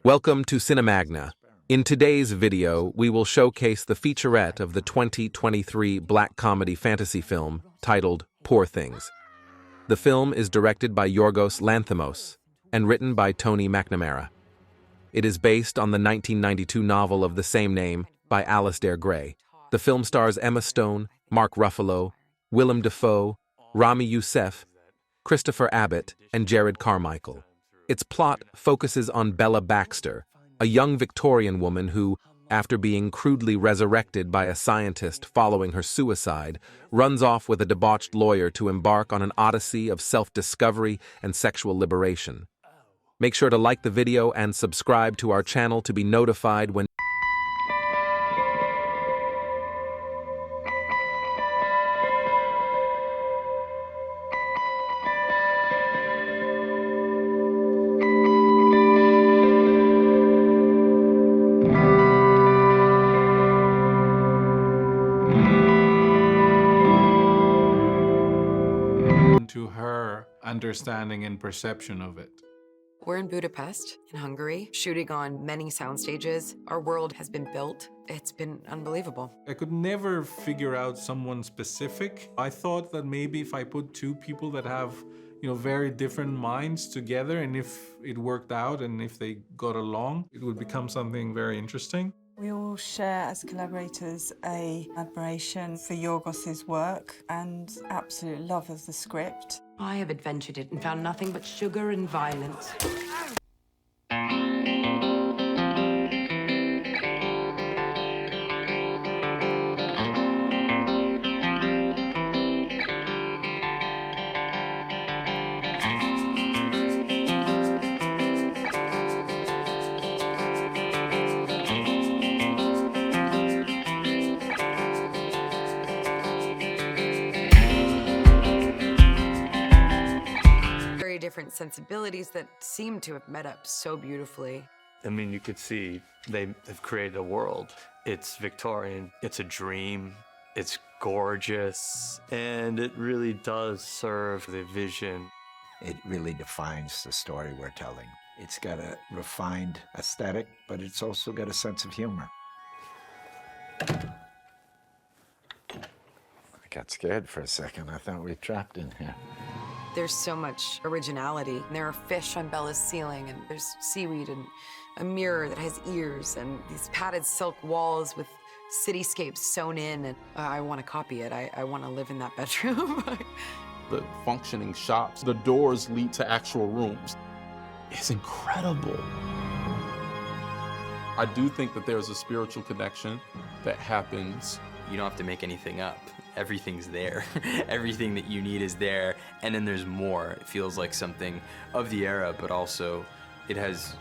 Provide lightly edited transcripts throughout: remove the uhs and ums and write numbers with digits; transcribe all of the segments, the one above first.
Welcome to Cinemagna. In today's video, we will showcase the featurette of the 2023 black comedy fantasy film titled Poor Things. The film is directed by Yorgos Lanthimos and written by Tony McNamara. It is based on the 1992 novel of the same name by Alasdair Gray. The film stars Emma Stone, Mark Ruffalo, Willem Dafoe, Rami Youssef, Christopher Abbott, and Jared Carmichael. Its plot focuses on Bella Baxter, a young Victorian woman who, after being crudely resurrected by a scientist following her suicide, runs off with a debauched lawyer to embark on an odyssey of self-discovery and sexual liberation. Make sure to like the video and subscribe to our channel to be notified when to her understanding and perception of it. We're in Budapest, in Hungary, shooting on many sound stages. Our world has been built. It's been unbelievable. I could never figure out someone specific. I thought that maybe if I put two people that have, very different minds together, and if it worked out and if they got along, it would become something very interesting. We all share, as collaborators, a admiration for Yorgos's work and absolute love of the script. I have adventured it and found nothing but sugar and violence. Different sensibilities that seem to have met up so beautifully. I mean, you could see they've created a world. It's Victorian, it's a dream, it's gorgeous, and it really does serve the vision. It really defines the story we're telling. It's got a refined aesthetic, but it's also got a sense of humor. I got scared for a second. I thought we were trapped in here. There's so much originality. There are fish on Bella's ceiling, and there's seaweed and a mirror that has ears, and these padded silk walls with cityscapes sewn in, and I want to copy it. I want to live in that bedroom. The functioning shops, the doors lead to actual rooms. It's incredible. I do think that there's a spiritual connection that happens. You don't have to make anything up. Everything's there. Everything that you need is there, and then there's more. It feels like something of the era, but also it has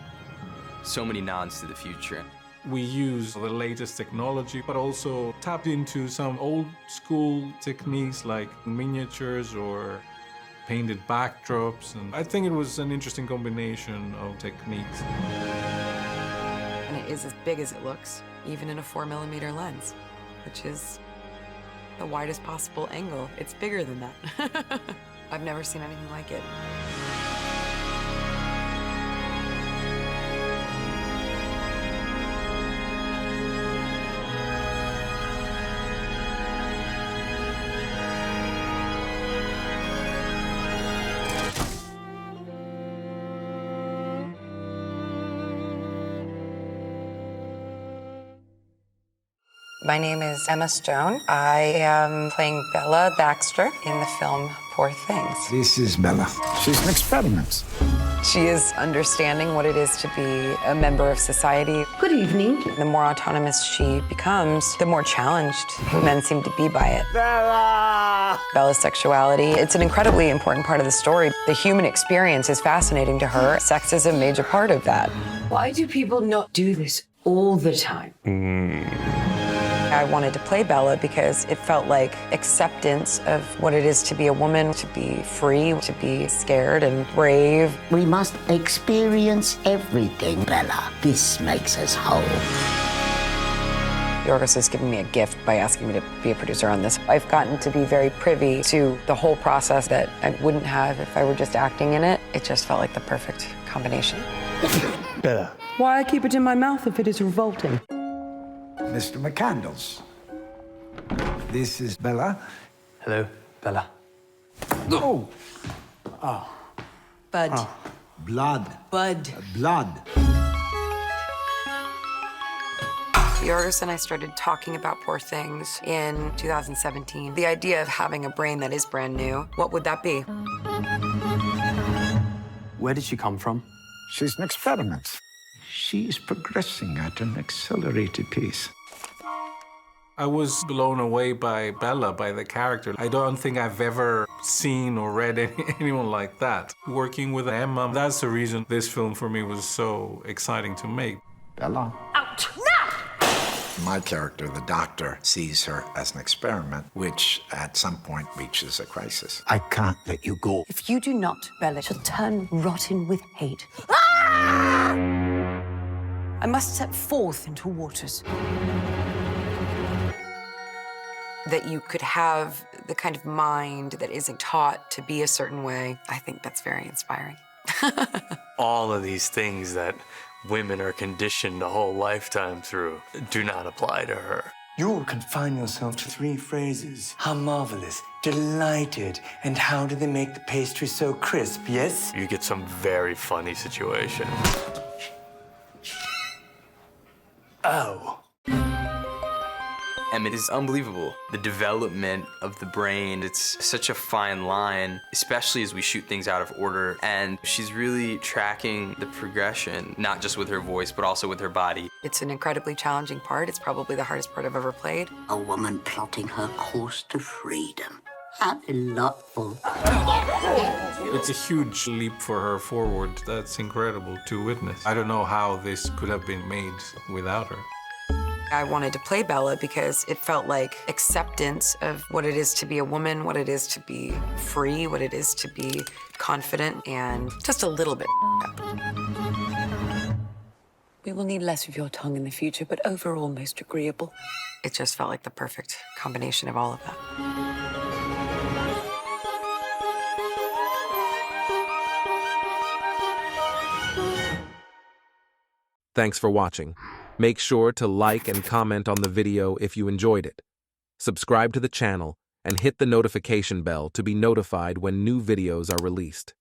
so many nods to the future. We use the latest technology, but also tapped into some old school techniques like miniatures or painted backdrops. And I think it was an interesting combination of techniques. And it is as big as it looks, even in a 4mm lens, which is the widest possible angle. It's bigger than that. I've never seen anything like it. My name is Emma Stone. I am playing Bella Baxter in the film Poor Things. This is Bella. She's an experiment. She is understanding what it is to be a member of society. Good evening. The more autonomous she becomes, the more challenged men seem to be by it. Bella! Bella's sexuality, it's an incredibly important part of the story. The human experience is fascinating to her. Sex is a major part of that. Why do people not do this all the time? I wanted to play Bella because it felt like acceptance of what it is to be a woman, to be free, to be scared and brave. We must experience everything, Bella. This makes us whole. Yorgos has given me a gift by asking me to be a producer on this. I've gotten to be very privy to the whole process that I wouldn't have if I were just acting in it. It just felt like the perfect combination. Bella, Why I keep it in my mouth if it is revolting? Mr. McCandles. This is Bella. Hello, Bella. Oh, Bud. blood. Bud. Blood. Yorgos and I started talking about Poor Things in 2017. The idea of having a brain that is brand new, what would that be? Where did she come from? She's an experiment. She's progressing at an accelerated pace. I was blown away by Bella, by the character. I don't think I've ever seen or read anyone like that. Working with Emma, that's the reason this film for me was so exciting to make. Bella. Out now! My character, the doctor, sees her as an experiment, which at some point reaches a crisis. I can't let you go. If you do not, Bella shall turn rotten with hate. Ah! I must set forth into waters. That you could have the kind of mind that isn't taught to be a certain way. I think that's very inspiring. All of these things that women are conditioned a whole lifetime through do not apply to her. You will confine yourself to 3 phrases. How marvelous, delighted, and how do they make the pastry so crisp, yes? You get some very funny situations. Oh. And it is unbelievable. The development of the brain, it's such a fine line, especially as we shoot things out of order. And she's really tracking the progression, not just with her voice, but also with her body. It's an incredibly challenging part. It's probably the hardest part I've ever played. A woman plotting her course to freedom. How delightful. It's a huge leap for her forward. That's incredible to witness. I don't know how this could have been made without her. I wanted to play Bella because it felt like acceptance of what it is to be a woman, what it is to be free, what it is to be confident, and just a little bit up. We will need less of your tongue in the future, but overall most agreeable. It just felt like the perfect combination of all of that. Thanks for watching. Make sure to like and comment on the video if you enjoyed it. Subscribe to the channel and hit the notification bell to be notified when new videos are released.